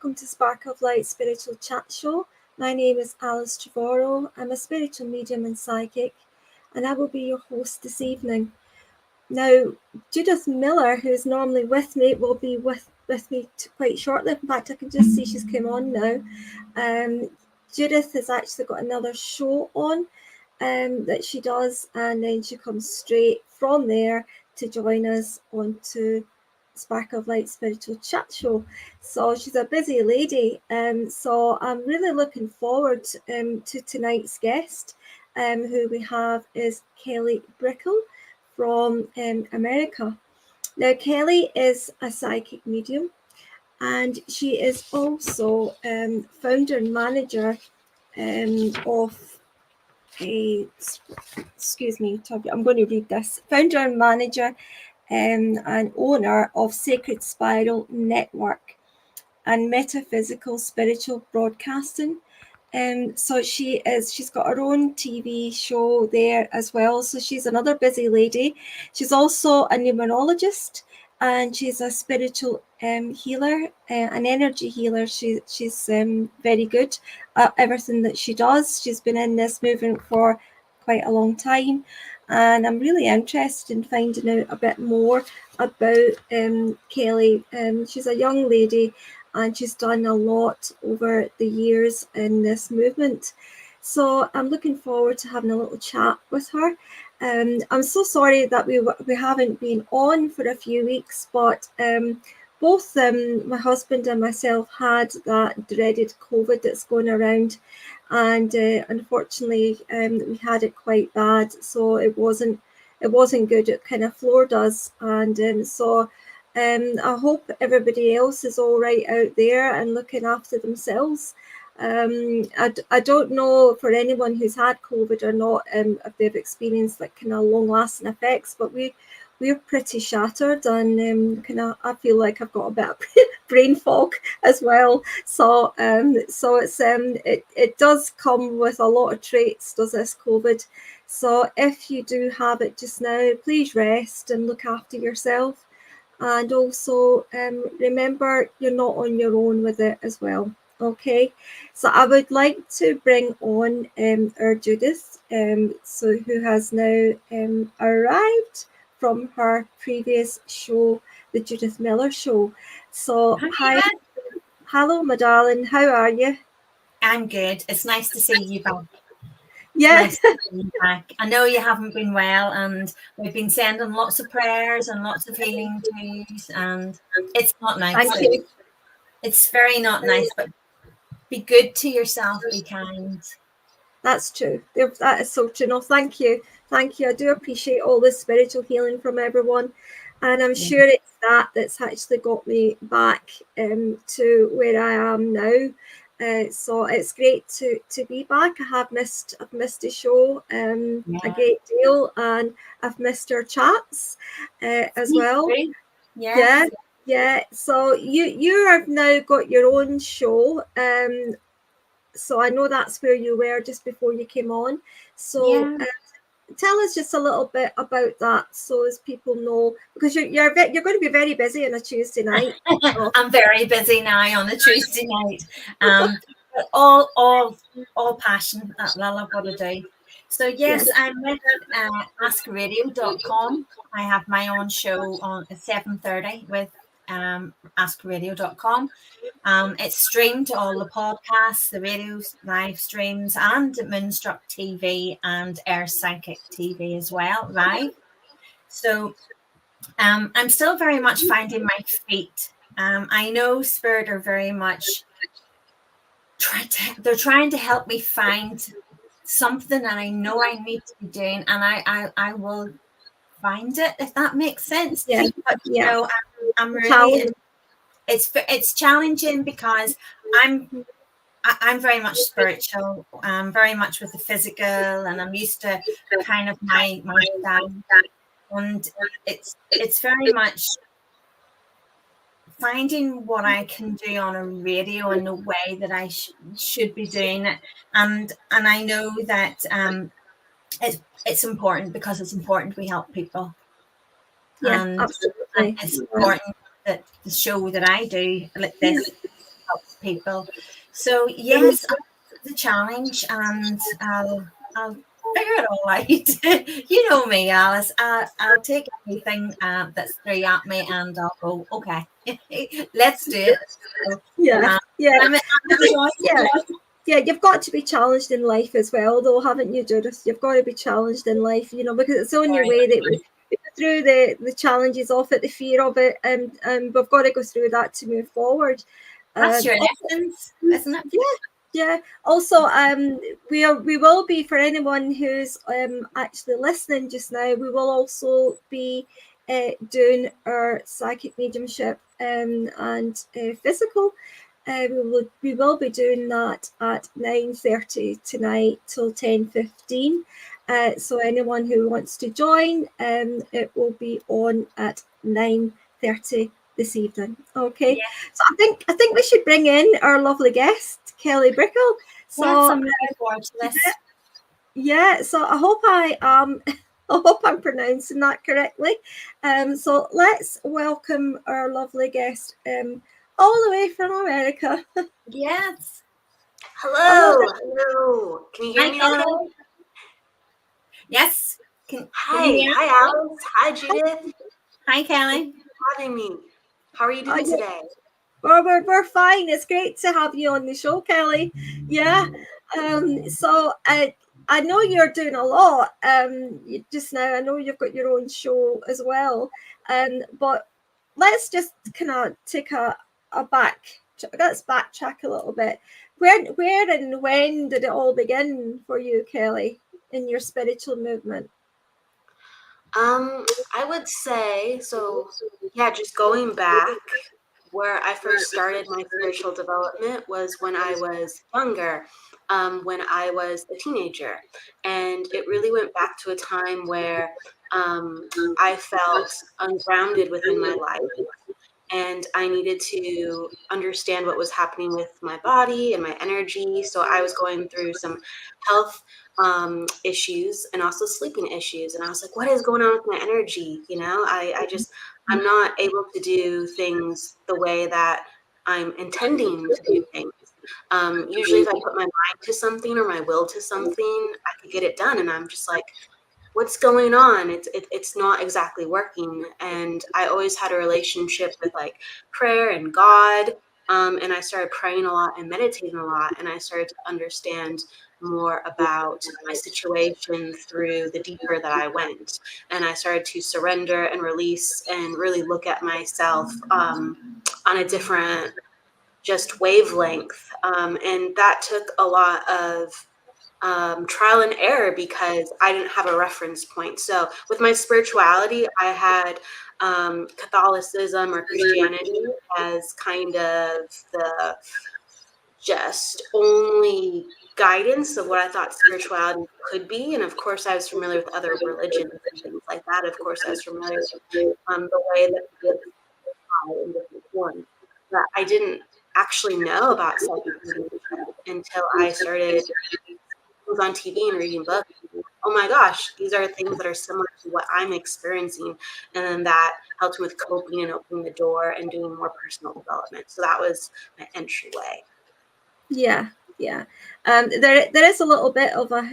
welcome to Spark of Light Spiritual Chat Show. My name is Alice Trevorrow. I'm a spiritual medium and psychic, and I will be your host this evening. Now, Judith Millar, who's normally with me, will be with me quite shortly. In fact, I can just see she's come on now. Judith has actually got another show on that she does, and then she comes straight from there to join us onto Spark of Light Spiritual Chat Show. So she's a busy lady, so I'm really looking forward to tonight's guest, who we have is Kelly Brickel from America. Now, Kelly is a psychic medium, and she is also founder and manager of I'm going to read this. Founder and manager and owner of Sacred Spiral Network and Metaphysical Spiritual Broadcasting. So she's got her own TV show there as well. So she's another busy lady. She's also a numerologist, and she's a spiritual healer, an energy healer. She's very good at everything that she does. She's been in this movement for quite a long time, and I'm really interested in finding out a bit more about Kelly. She's a young lady, and she's done a lot over the years in this movement. So I'm looking forward to having a little chat with her. I'm so sorry that we haven't been on for a few weeks, but both my husband and myself had that dreaded COVID that's going around, and unfortunately we had it quite bad. So it wasn't good. It kind of floored us, and I hope everybody else is all right out there and looking after themselves. I don't know for anyone who's had COVID or not if they've experienced like kind of long-lasting effects, but we're pretty shattered, and I feel like I've got a bit of brain fog as well. So it does come with a lot of traits, does this COVID? So if you do have it just now, please rest and look after yourself. And also remember, you're not on your own with it as well. Okay, so I would like to bring on our Judith, who has now arrived from her previous show, the Judith Millar Show. So hi, hello, my darling. How are you? I'm good. It's nice to see you back. Yes. Back. I know you haven't been well, and we've been sending lots of prayers and lots of healing to you, and it's not nice. Thank you. It's very not nice, but be good to yourself, be kind. That's true. That is so true. No, thank you. Thank you. I do appreciate all the spiritual healing from everyone. And I'm sure it's that's actually got me back to where I am now. So it's great to be back. I've missed the show a great deal, and I've missed our chats as well. Yeah. So you have now got your own show. So I know that's where you were just before you came on. So tell us just a little bit about that, so as people know, because you're going to be very busy on a Tuesday night. I'm very busy now on a Tuesday night. But all passion. I love what I do. So yes, I'm with AskRadio.com. I have my own show on at 7:30 with AskRadio.com. It's streamed to all the podcasts, the radio live streams, and Moonstruck TV and Air Psychic TV as well, live. So I'm still very much finding my feet. I know Spirit are very much they're trying to help me find something that I know I need to be doing, and I will find it, if that makes sense. But you know, I'm really it's challenging because I'm very much spiritual. I'm very much with the physical, and I'm used to kind of my style, and it's very much finding what I can do on a radio in the way that I should be doing it, and I know that it's important, because it's important we help people. Absolutely. And it's important that the show that I do like this helps people. So yes, the challenge, and I'll figure it all out. You know me, Alice. I'll take anything that's thrown at me, and I'll go, okay, let's do it. So, yeah. I'm Yeah, you've got to be challenged in life as well, though, haven't you, Judith? You've got to be challenged in life, because it's the only way that we go through the challenges of it, the fear of it, and we've got to go through that to move forward. That's your essence, isn't it? Yeah. Also, we will be, for anyone who's actually listening just now, we will also be doing our psychic mediumship and physical. We will be doing that at 9:30 tonight till 10:15. So anyone who wants to join, it will be on at 9:30 this evening. Okay. Yeah. So I think we should bring in our lovely guest, Kelly Brickel. So yes, I'm looking forward to this. Yeah. So I hope I'm pronouncing that correctly. So let's welcome our lovely guest. All the way from America. Yes. Hello. Can you hear me? Okay? Yes. Hi, Alice. Hi, Judith. Hi, Kelly. Thank you for having me. How are you doing today? Well, we're fine. It's great to have you on the show, Kelly. Yeah. So I know you're doing a lot just now. I know you've got your own show as well. But let's just kind of take let's backtrack a little bit. Where and when did it all begin for you, Kelly, in your spiritual movement? I would say, just going back, where I first started my spiritual development was when I was younger, when I was a teenager. And it really went back to a time where I felt ungrounded within my life. And I needed to understand what was happening with my body and my energy. So I was going through some health issues and also sleeping issues. And I was like, what is going on with my energy? I'm not able to do things the way that I'm intending to do things. Usually if I put my mind to something or my will to something, I could get it done. And I'm just like, what's going on? It's not exactly working. And I always had a relationship with like prayer and God. And I started praying a lot and meditating a lot. And I started to understand more about my situation through the deeper that I went. And I started to surrender and release and really look at myself on a different just wavelength. And that took a lot of trial and error because I didn't have a reference point. So with my spirituality, I had Catholicism or Christianity as kind of the just only guidance of what I thought spirituality could be. And of course, I was familiar with other religions and things like that. Of course, I was familiar with the way that people in different forms. But I didn't actually know about psychic until I started on TV and reading books. Oh my gosh, these are things that are similar to what I'm experiencing. And then that helped me with coping and opening the door and doing more personal development. So that was my entryway. Yeah. There is a little bit of a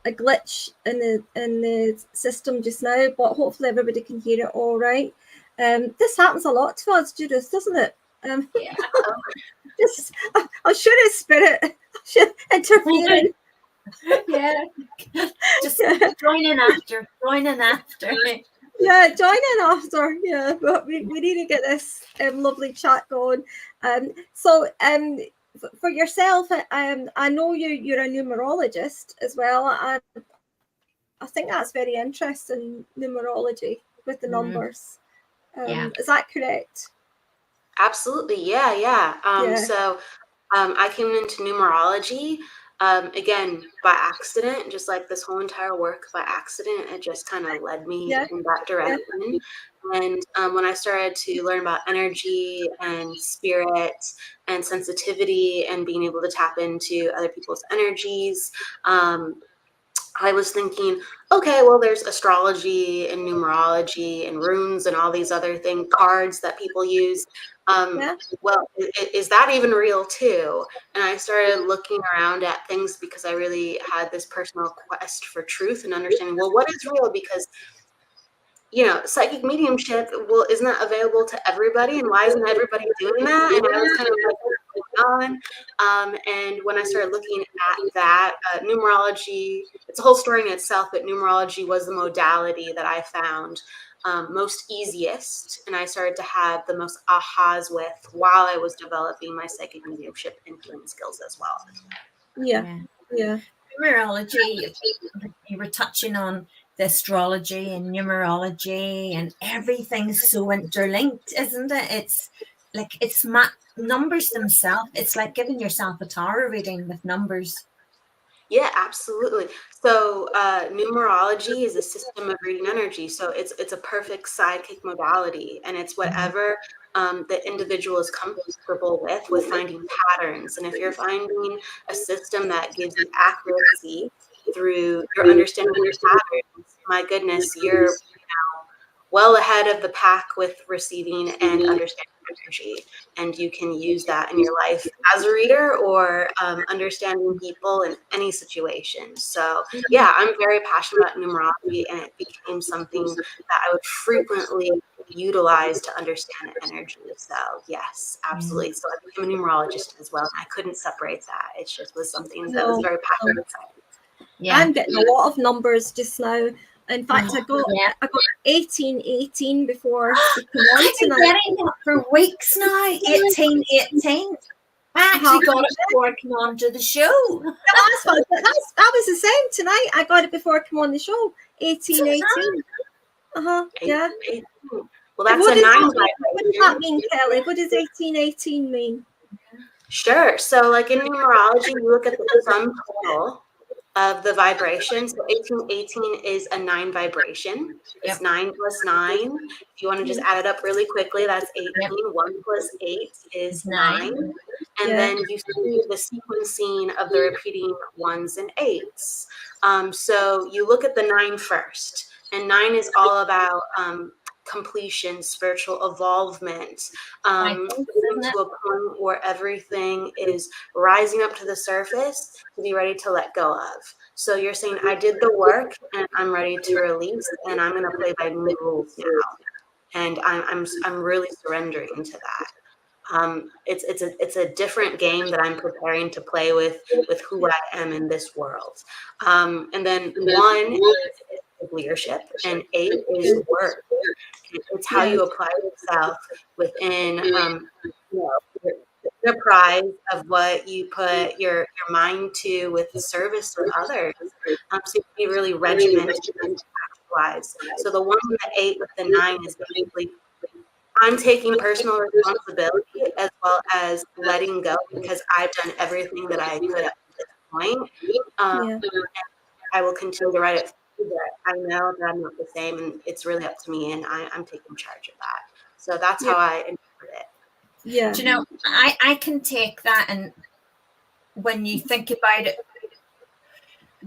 glitch in the system just now, but hopefully everybody can hear it all right. This happens a lot to us, Judith, doesn't it? Yeah. I'm sure it's spirit interfering. Yeah, just join in after. Yeah, join in after. Yeah, but we need to get this lovely chat going. For yourself, I know you're a numerologist as well, and I think that's very interesting, numerology with the numbers. Is that correct? Absolutely, yeah. So I came into numerology again by accident, just like this whole entire work by accident. It just kind of led me in that direction. And when I started to learn about energy and spirit and sensitivity and being able to tap into other people's energies, I was thinking, okay, well, there's astrology and numerology and runes and all these other cards that people use. Well, is that even real too? And I started looking around at things because I really had this personal quest for truth and understanding, well, what is real? Because, you know, psychic mediumship, well, isn't that available to everybody? And why isn't everybody doing that? And I was kind of like, what's going on? And when I started looking at that, numerology, it's a whole story in itself, but numerology was the modality that I found most easiest, and I started to have the most ahas with while I was developing my psychic mediumship and healing skills as well. Yeah. Numerology, you were touching on the astrology and numerology, and everything's so interlinked, isn't it? It's like numbers themselves. It's like giving yourself a tarot reading with numbers. Yeah, absolutely. So numerology is a system of reading energy. So it's a perfect sidekick modality, and it's whatever the individual is comfortable with finding patterns. And if you're finding a system that gives you accuracy through your understanding of your patterns, my goodness, you're well ahead of the pack with receiving and understanding energy, and you can use that in your life as a reader or understanding people in any situation. So yeah, I'm very passionate about numerology, and it became something that I would frequently utilize to understand energy. So yes, absolutely. So I became a numerologist as well, and I couldn't separate that. It just was something that was very passionate inside. Yeah. I'm getting a lot of numbers just now. In fact, I got 1818 before we came on I've been tonight. getting that for weeks now. 1818. I actually got it before I came on to the show. That was the same tonight. I got it before I came on the show. 1818. Yeah. Well, that's a 9. What does that mean, Kelly? What does 1818 mean? Sure. So, like in numerology, you look at the sum total of the vibration. So 1818 is a 9 vibration. It's 9 plus 9. If you want to just add it up really quickly, that's 18. 1 plus 8 is 9. And then you see the sequencing of the repeating 1s and 8s. So you look at the 9 first. And 9 is all about completion, spiritual evolvement, to a point where everything is rising up to the surface to be ready to let go of. So you're saying, I did the work and I'm ready to release, and I'm going to play by new rules now. And I'm really surrendering to that. It's a different game that I'm preparing to play with who I am in this world. And then 1 is leadership, and 8 is work. It's how you apply yourself within the prize of what you put your mind to with service to others. So you can be really regimented and actualized. So the 1 and the 8 with the 9 is basically I'm taking personal responsibility as well as letting go, because I've done everything that I could at this point. And I will continue to write it. I know that I'm not the same, and it's really up to me, and I'm taking charge of that. So that's how I interpret it. Yeah. Do you know, I can take that, and when you think about it,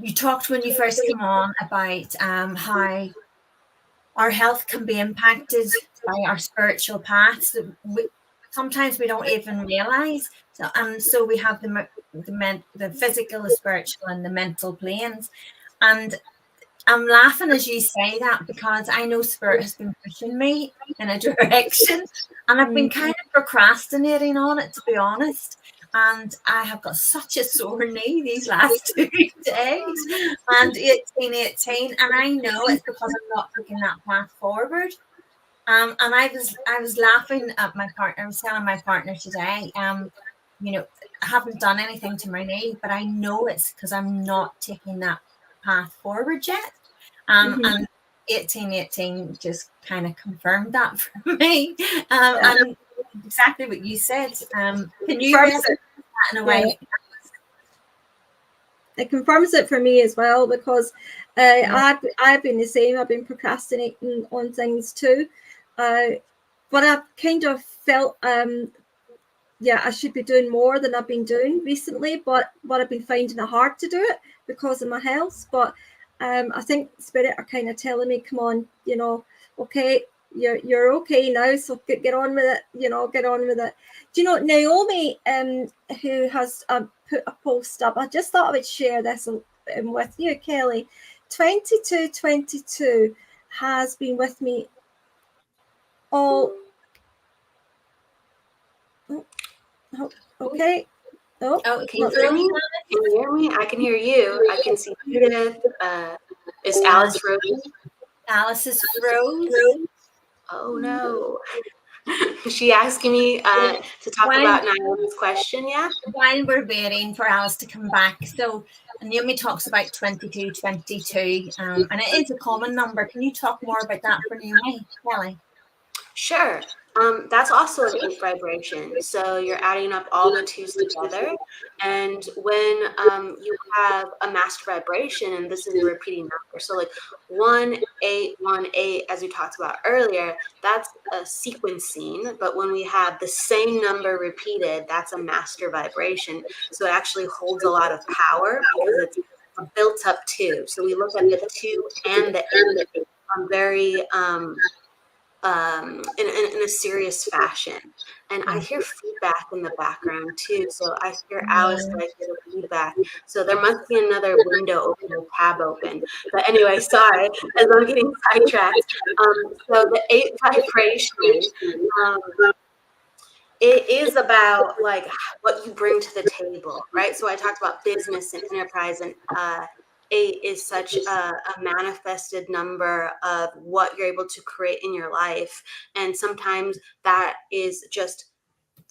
you talked when you first came on about how our health can be impacted by our spiritual paths. Sometimes we don't even realize. So we have the physical, the spiritual, and the mental planes. And I'm laughing as you say that, because I know Spirit has been pushing me in a direction, and I've been kind of procrastinating on it, to be honest. And I have got such a sore knee these last 2 days, and 1818, and I know it's because I'm not taking that path forward. And I was laughing at my partner. I was telling my partner today, you know, I haven't done anything to my knee, but I know it's because I'm not taking that path forward yet. And 1818 just kind of confirmed that for me. And exactly what you said. Can you resonate that in a way? It confirms it for me as well, because I've been the same. I've been procrastinating on things too. But I've kind of felt I should be doing more than I've been doing recently, but I've been finding it hard to do it because of my health. But I think Spirit are kind of telling me, come on, okay, you're okay now, so get on with it, get on with it. Do you know Naomi, who has put a post up, I just thought I would share this with you, Kelly. 2222 has been with me all. Okay. Can you hear me? Can you hear me? I can hear you. I can see Judith. Is Alice frozen? Alice is froze. Oh no. Is she asking me to talk about Naomi's question yet? While we're waiting for Alice to come back, so Naomi talks about 2222, and it is a common number. Can you talk more about that for Naomi, Kelly? Sure. That's also an 8 vibration. So you're adding up all the 2s together. And when you have a master vibration, and this is a repeating number, so like 1818, as we talked about earlier, that's a sequencing. But when we have the same number repeated, that's a master vibration. So it actually holds a lot of power because it's a built up 2. So we look at the 2 and the 8 very in a serious fashion. And I hear feedback in the background too. So I hear Alice, but I hear the feedback. So there must be another window open or tab open. But anyway, sorry, as I'm getting sidetracked. So the 8 vibration, it is about like what you bring to the table, right? So I talked about business and enterprise, and 8 is such a manifested number of what you're able to create in your life. And sometimes that is just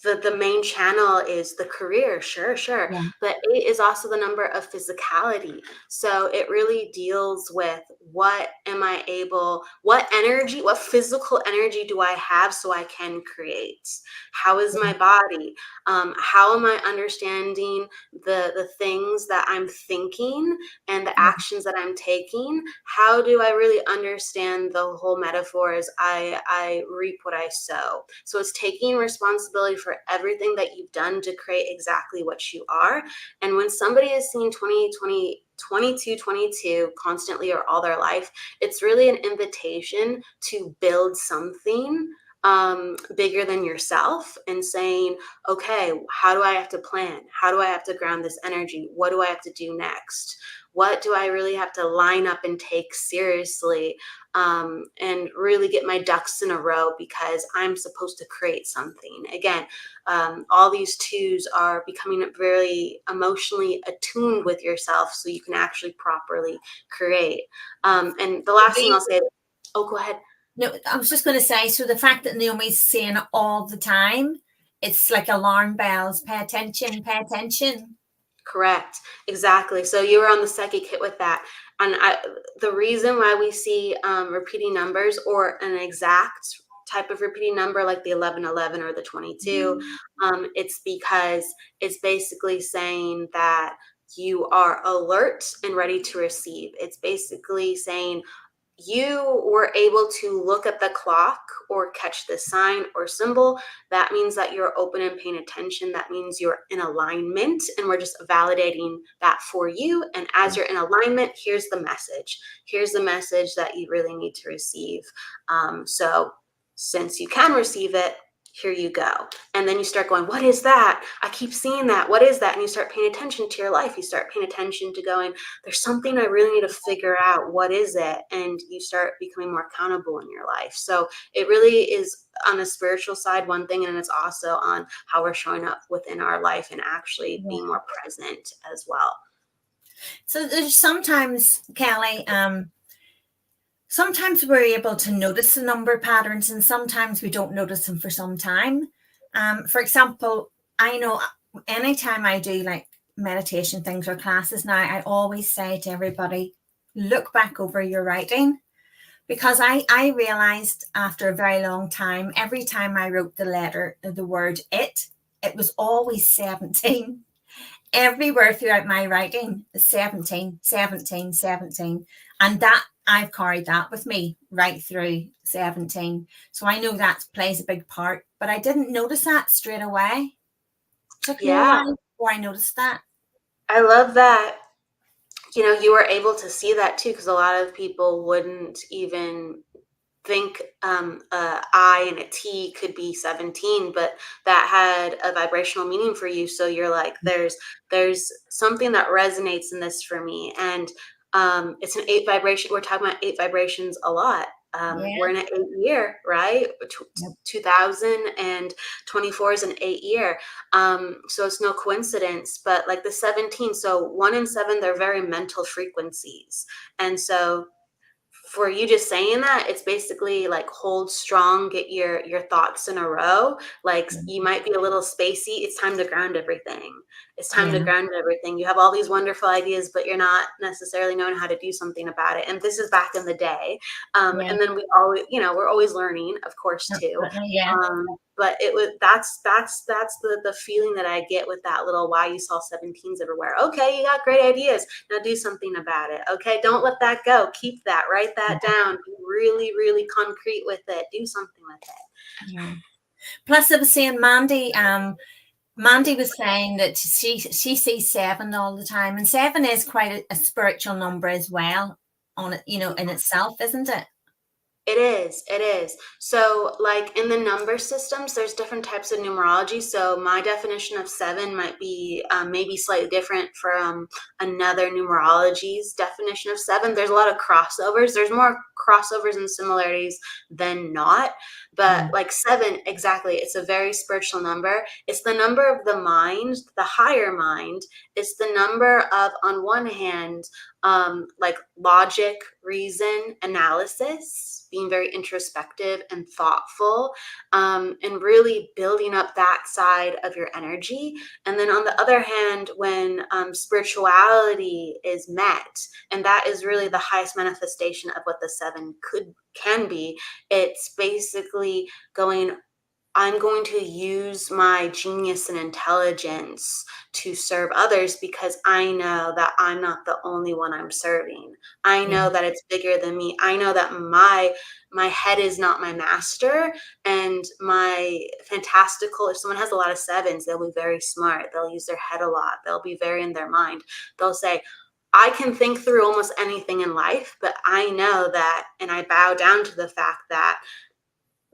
the main channel is the career, sure. Yeah. But 8 is also the number of physicality. So it really deals with what energy, what physical energy do I have so I can create? How is my body? How am I understanding the things that I'm thinking and the actions that I'm taking? How do I really understand the whole metaphor as I reap what I sow? So it's taking responsibility for everything that you've done to create exactly what you are. And when somebody is seeing 2222 constantly or all their life, it's really an invitation to build something bigger than yourself, and saying, okay, how do I have to plan? How do I have to ground this energy? What do I have to do next? What do I really have to line up and take seriously, and really get my ducks in a row, because I'm supposed to create something. Again, all these 2s are becoming very emotionally attuned with yourself so you can actually properly create. And the last thing I'll say, go ahead. No, I was just going to say, so the fact that Naomi's saying it all the time, it's like alarm bells. Pay attention, pay attention. Correct. Exactly. So you were on the psychic hit with that. And the reason why we see repeating numbers, or an exact type of repeating number like the 1111 or the 22, it's because it's basically saying that you are alert and ready to receive. It's basically saying, you were able to look at the clock or catch the sign or symbol. That means that you're open and paying attention. That means you're in alignment, and we're just validating that for you. And as you're in alignment, here's the message. Here's the message that you really need to receive. So since you can receive it, here you go. And then you start going, what is that? I keep seeing that. What is that? And you start paying attention to your life. You start paying attention to going, there's something I really need to figure out. What is it? And you start becoming more accountable in your life. So it really is on a spiritual side, one thing, and it's also on how we're showing up within our life and actually being more present as well. So there's sometimes, Kelly, sometimes we're able to notice the number patterns, and sometimes we don't notice them for some time. For example, I know anytime I do like meditation things or classes now, I always say to everybody, look back over your writing, because I realized after a very long time, every time I wrote the word it was always 17. Everywhere throughout my writing, 17, 17, 17. And that I've carried that with me right through 17. So I know that plays a big part, but I didn't notice that straight away. It took me a while before I noticed that. I love that. You were able to see that too, because a lot of people wouldn't even think a I and a T could be 17, but that had a vibrational meaning for you. So you're like, there's something that resonates in this for me. And it's an 8 vibration. We're talking about 8 vibrations a lot. We're in an 8 year, right? 2024 is an 8 year. So it's no coincidence, but like the 17, so 1 and 7, they're very mental frequencies. And so for you just saying that, it's basically like hold strong, get your thoughts in a row. Like you might be a little spacey. It's time to ground everything. It's time to ground everything. You have all these wonderful ideas, but you're not necessarily knowing how to do something about it. And this is back in the day. And then we always, we're always learning, of course, too. But that's the feeling that I get with that little why you saw 17s everywhere. Okay, you got great ideas. Now do something about it. Okay, don't let that go. Keep that. Write that down. Be really, really concrete with it. Do something with it. Yeah. Plus, I was saying Mandy was saying that she sees 7 all the time, and 7 is quite a spiritual number as well on it, in itself, isn't it? It is. So like in the number systems, there's different types of numerology. So my definition of 7 might be maybe slightly different from another numerology's definition of 7. There's a lot of crossovers. There's more crossovers and similarities than not. But like 7, exactly, it's a very spiritual number. It's the number of the mind, the higher mind. It's the number of, on one hand, like logic, reason, analysis, being very introspective and thoughtful, and really building up that side of your energy. And then on the other hand, when spirituality is met, and that is really the highest manifestation of what the 7 can be, it's basically going, I'm going to use my genius and intelligence to serve others because I know that I'm not the only one I'm serving. I know that it's bigger than me. I know that my head is not my master, and my fantastical, if someone has a lot of 7s, they'll be very smart. They'll use their head a lot. They'll be very in their mind. They'll say, I can think through almost anything in life, but I know that, and I bow down to the fact that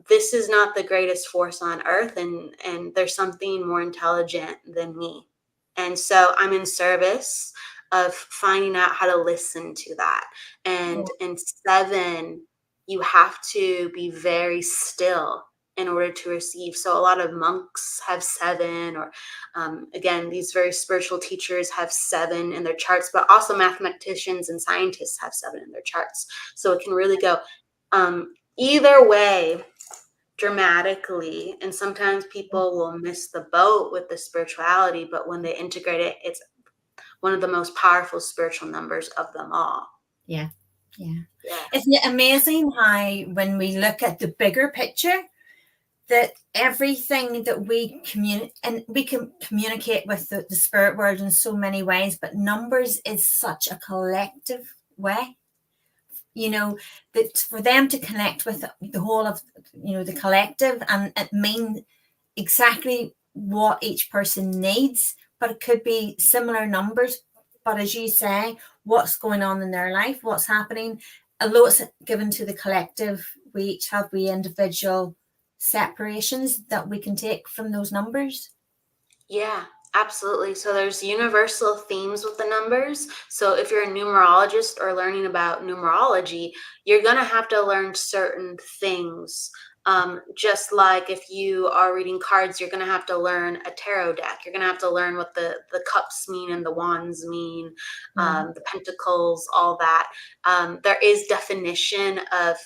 this is not the greatest force on earth, and there's something more intelligent than me. And so I'm in service of finding out how to listen to that. And in 7, you have to be very still in order to receive. So a lot of monks have 7, or again, these very spiritual teachers have 7 in their charts, but also mathematicians and scientists have 7 in their charts. So it can really go either way dramatically. And sometimes people will miss the boat with the spirituality, but when they integrate it, it's one of the most powerful spiritual numbers of them all. Yeah. Isn't it amazing how when we look at the bigger picture, that everything that we communicate, and we can communicate with the spirit world in so many ways, but numbers is such a collective way. That for them to connect with the whole of, the collective, and it mean exactly what each person needs, but it could be similar numbers. But as you say, what's going on in their life, what's happening, although it's given to the collective, we each have individual separations that we can take from those numbers. Yeah. Absolutely. So there's universal themes with the numbers. So if you're a numerologist or learning about numerology, you're going to have to learn certain things. Just like if you are reading cards, you're going to have to learn a tarot deck. You're going to have to learn what the cups mean and the wands mean, the pentacles, all that. There is definition of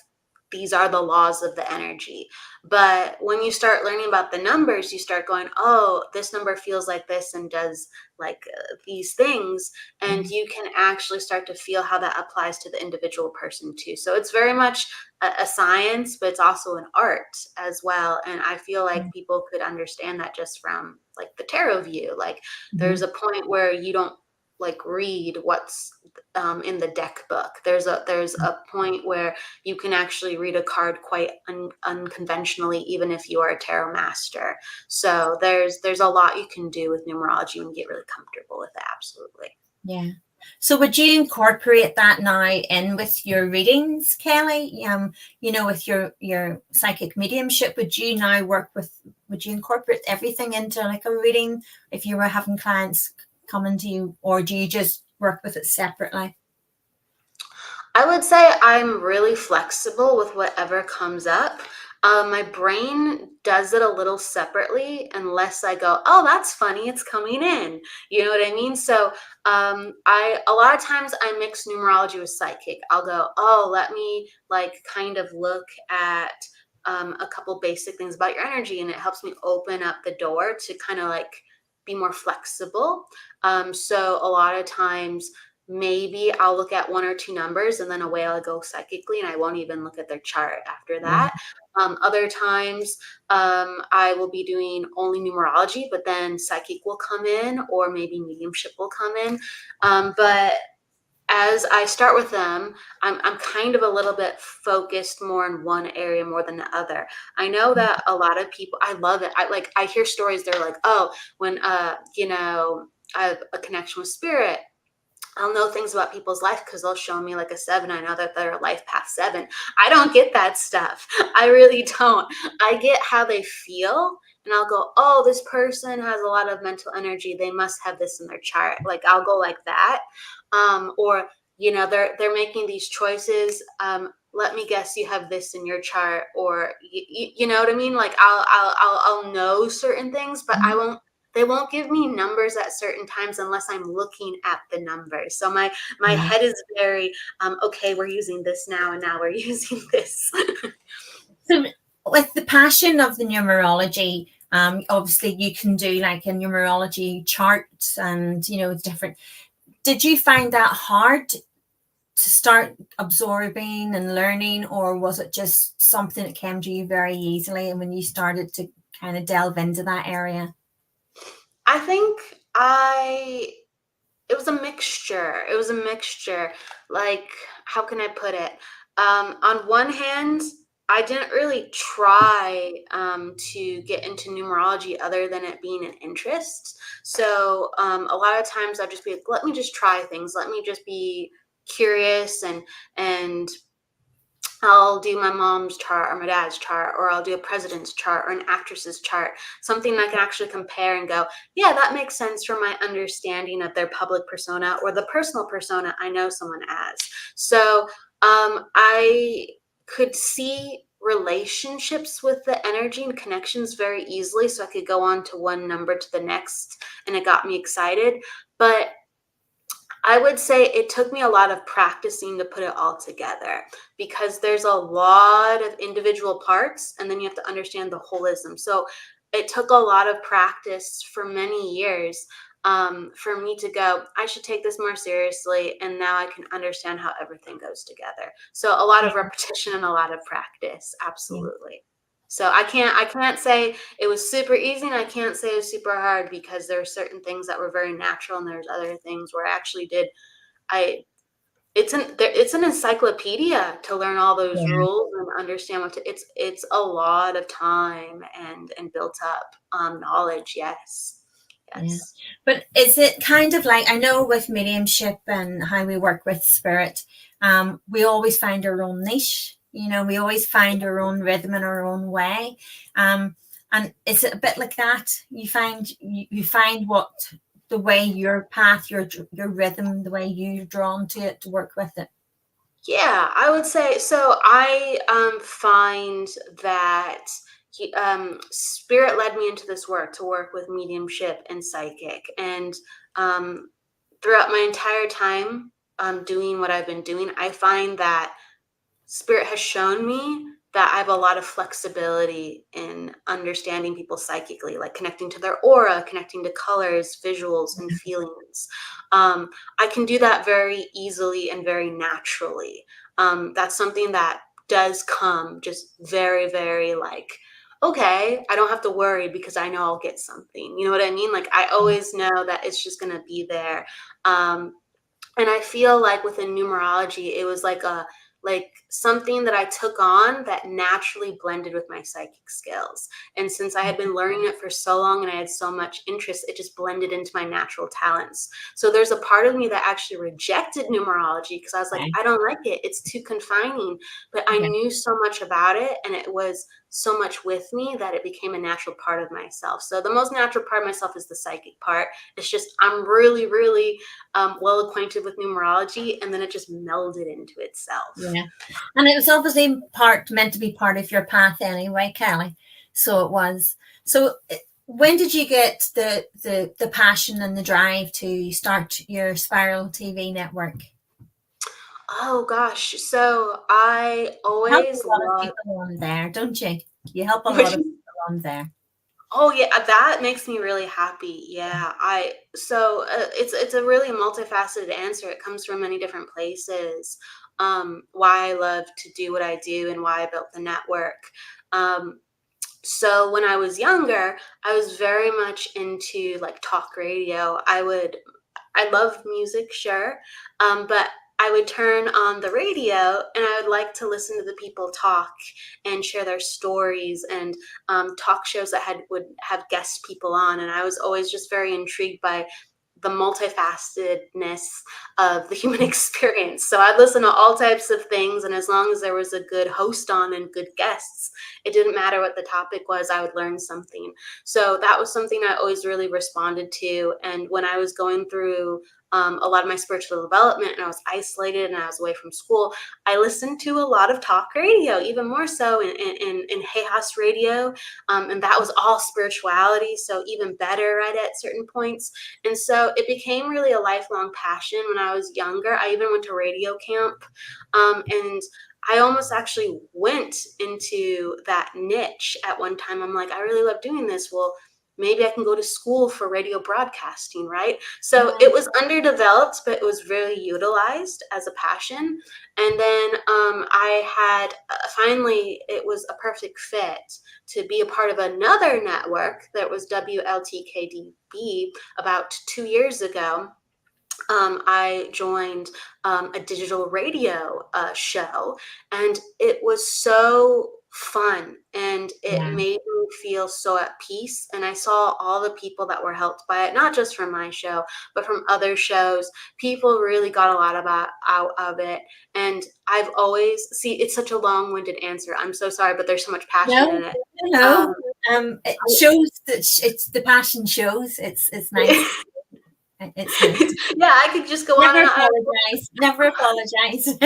these are the laws of the energy. But when you start learning about the numbers, you start going, oh, this number feels like this and does like these things. And you can actually start to feel how that applies to the individual person too. So it's very much a science, but it's also an art as well. And I feel like people could understand that just from like the tarot view. Like there's a point where you don't like read what's in the deck book. There's a point where you can actually read a card quite unconventionally, even if you are a tarot master. So there's a lot you can do with numerology when you get really comfortable with it. Absolutely. Yeah. So would you incorporate that now in with your readings, Kelly? You know, with your psychic mediumship, would you incorporate everything into like a reading if you were having clients coming to you, or do you just work with it separately? I would say I'm really flexible with whatever comes up. My brain does it a little separately unless I go, oh, that's funny, it's coming in. You know what I mean? So a lot of times I mix numerology with psychic. I'll go, oh, let me like kind of look at a couple basic things about your energy, and it helps me open up the door to kind of like be more flexible. So a lot of times maybe I'll look at one or two numbers and then away I'll go psychically, and I won't even look at their chart after that. Other times I will be doing only numerology, but then psychic will come in, or maybe mediumship will come in. But as I start with them, I'm kind of a little bit focused more in one area more than the other. I know that a lot of people, I love it. I hear stories. They're like, oh, when you know, I have a connection with spirit, I'll know things about people's life because they'll show me like a 7. I know that they're life path 7. I don't get that stuff. I really don't. I get how they feel, and I'll go, oh, this person has a lot of mental energy. They must have this in their chart. Like I'll go like that. Or, you know, they're making these choices. Let me guess you have this in your chart, or you know what I mean? Like I'll know certain things, but they won't give me numbers at certain times unless I'm looking at the numbers. So my head is very, okay, we're using this now, and now we're using this. So with the passion of the numerology, obviously you can do like a numerology chart and, you know, different. Did you find that hard to start absorbing and learning, or was it just something that came to you very easily and when you started to kind of delve into that area? I think it was a mixture. It was a mixture. Like, how can I put it? On one hand, I didn't really try to get into numerology other than it being an interest. So a lot of times I'd just be like, let me just try things. Let me just be curious, and I'll do my mom's chart or my dad's chart, or I'll do a president's chart or an actress's chart, something I can actually compare and go, yeah, that makes sense for my understanding of their public persona or the personal persona I know someone as. So I could see relationships with the energy and connections very easily. So I could go on to one number to the next, and it got me excited. But I would say it took me a lot of practicing to put it all together, because there's a lot of individual parts, and then you have to understand the holism. So it took a lot of practice for many years for me to go, I should take this more seriously. And now I can understand how everything goes together. So a lot of repetition and a lot of practice. Absolutely. So I can't say it was super easy, and I can't say it was super hard, because there are certain things that were very natural, and there's other things where I actually did. It's an encyclopedia to learn all those rules and understand it's a lot of time and built up knowledge. Yes. Yeah. But is it kind of like, I know with mediumship and how we work with spirit, we always find our own niche, you know, we always find our own rhythm and our own way. And is it a bit like that? You find what the way your path, your rhythm, the way you're drawn to it, to work with it? Yeah, I would say so. I find that spirit led me into this work to work with mediumship and psychic, and throughout my entire time doing what I've been doing, I find that spirit has shown me that I have a lot of flexibility in understanding people psychically, like connecting to their aura, connecting to colors, visuals, and feelings. I can do that very easily and very naturally. That's something that does come just very, very like, okay, I don't have to worry because I know I'll get something. You know what I mean? Like I always know that it's just going to be there. And I feel like within numerology, it was like like something that I took on that naturally blended with my psychic skills. And since I had been learning it for so long and I had so much interest, it just blended into my natural talents. So there's a part of me that actually rejected numerology because I was like, I don't like it. It's too confining. But I knew so much about it, and it was so much with me that it became a natural part of myself. So the most natural part of myself is the psychic part. It's just I'm really, really well acquainted with numerology, and then it just melded into itself. Yeah, and it was obviously meant to be part of your path anyway, Kelly. So it was. So when did you get the passion and the drive to start your Spiral TV network? Oh gosh, so I always love people on there, don't you? You help a lot of people on there. Oh yeah, that makes me really happy. Yeah, it's a really multifaceted answer. It comes from many different places. Why I love to do what I do and why I built the network. So when I was younger, I was very much into like talk radio. I love music, sure, but I would turn on the radio and I would like to listen to the people talk and share their stories, and talk shows that would have guest people on. And I was always just very intrigued by the multifacetedness of the human experience. So I'd listen to all types of things, and as long as there was a good host on and good guests, it didn't matter what the topic was, I would learn something. So that was something I always really responded to. And when I was going through a lot of my spiritual development and I was isolated and I was away from school, I listened to a lot of talk radio, even more so in Hay House Radio. And that was all spirituality, so even better right at certain points. And so it became really a lifelong passion when I was younger. I even went to radio camp, and I almost actually went into that niche at one time. I'm like, I really love doing this. Well, maybe I can go to school for radio broadcasting, right? So it was underdeveloped, but it was really utilized as a passion. And then I had finally, it was a perfect fit to be a part of another network that was WLTKDB about 2 years ago. I joined a digital radio show, and it was so fun, and it made me feel so at peace. And I saw all the people that were helped by it, not just from my show, but from other shows. People really got a lot out of it. And I've always it's such a long-winded answer. I'm so sorry, but there's so much passion in it. It shows that it's the passion shows. It's nice. It's nice. Yeah, I could just go on. Never apologize.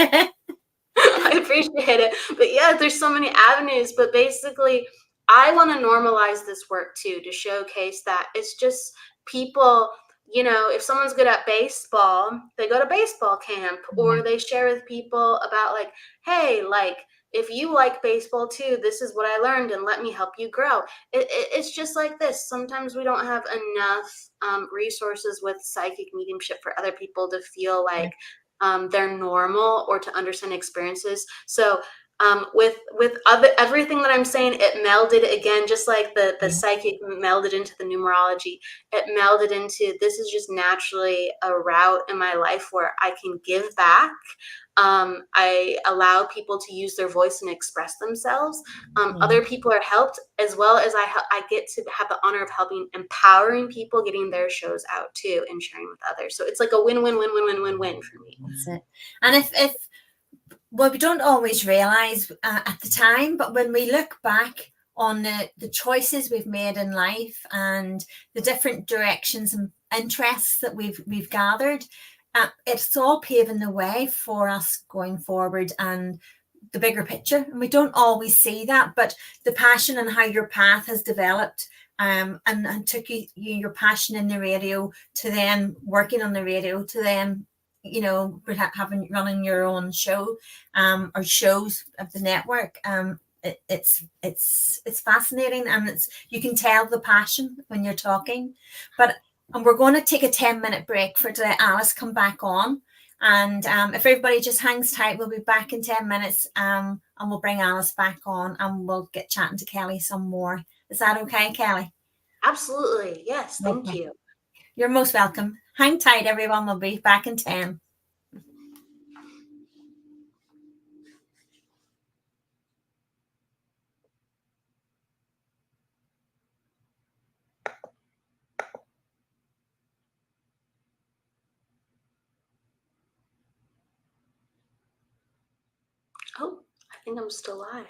I appreciate it. But yeah, there's so many avenues. But basically, I want to normalize this work too, to showcase that it's just people, if someone's good at baseball, they go to baseball camp, or they share with people about like, hey, like, if you like baseball too, this is what I learned and let me help you grow. It's just like this. Sometimes we don't have enough resources with psychic mediumship for other people to feel like they're normal or to understand experiences. So with everything that I'm saying, it melded again, just like the psychic melded into the numerology. It melded into, this is just naturally a route in my life where I can give back. I allow people to use their voice and express themselves. Other people are helped, as well as I get to have the honor of empowering people, getting their shows out too, and sharing with others. So it's like a win-win-win-win-win-win-win for me. That's it. And if we don't always realize at the time, but when we look back on the choices we've made in life and the different directions and interests that we've gathered, it's all paving the way for us going forward and the bigger picture. And we don't always see that, but the passion and how your path has developed and took your passion in the radio to then working on the radio to then running your own show or shows of the network. It's fascinating, and you can tell the passion when you're talking. And we're going to take a 10-minute break to let Alice come back on. And if everybody just hangs tight, we'll be back in 10 minutes and we'll bring Alice back on and we'll get chatting to Kelly some more. Is that okay, Kelly? Absolutely. Yes. Thank you. You're most welcome. Hang tight, everyone. We'll be back in 10. think I'm still alive.